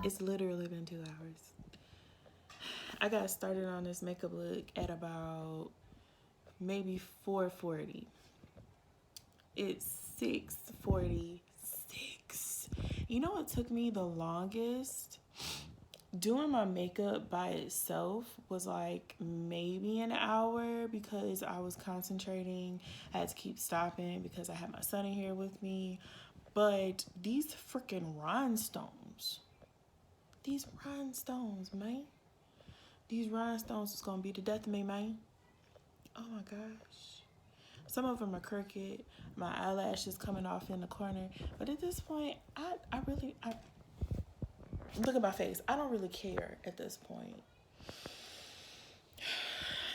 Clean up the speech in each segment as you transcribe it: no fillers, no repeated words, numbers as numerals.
It's literally been 2 hours. I got started on this makeup look at about maybe 4:40. It's 6:46. You know what took me the longest? Doing my makeup by itself was like maybe an hour because I was concentrating. I had to keep stopping because I had my son in here with me. But these freaking rhinestones. These rhinestones, man. These rhinestones is gonna be the death of me, man. Oh my gosh. Some of them are crooked. My eyelashes coming off in the corner. But at this point, I look at my face. I don't really care at this point.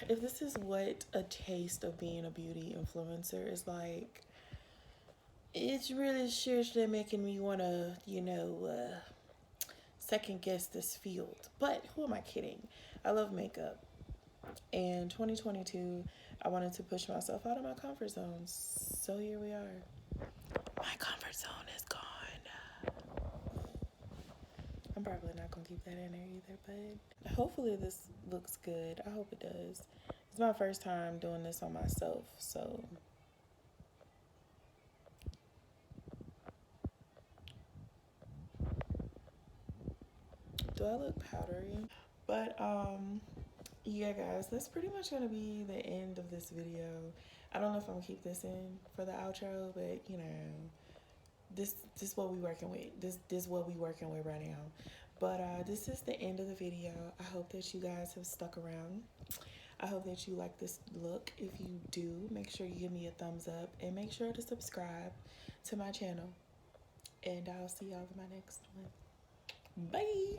If this is what a taste of being a beauty influencer is like, it's really seriously making me want to, second guess this field. But who am I kidding? I love makeup. And 2022, I wanted to push myself out of my comfort zone. So here we are. My comfort zone is gone. I'm probably not gonna keep that in there either, but hopefully this looks good. I hope it does. It's my first time doing this on myself, so do I look powdery? But yeah guys, that's pretty much gonna be the end of this video. I don't know if I'm gonna keep this in for the outro, but you know, this is what we working with. This is what we working with right now. But this is the end of the video. I hope that you guys have stuck around. I hope that you like this look. If you do, make sure you give me a thumbs up and make sure to subscribe to my channel. And I'll see y'all in my next one. Bye.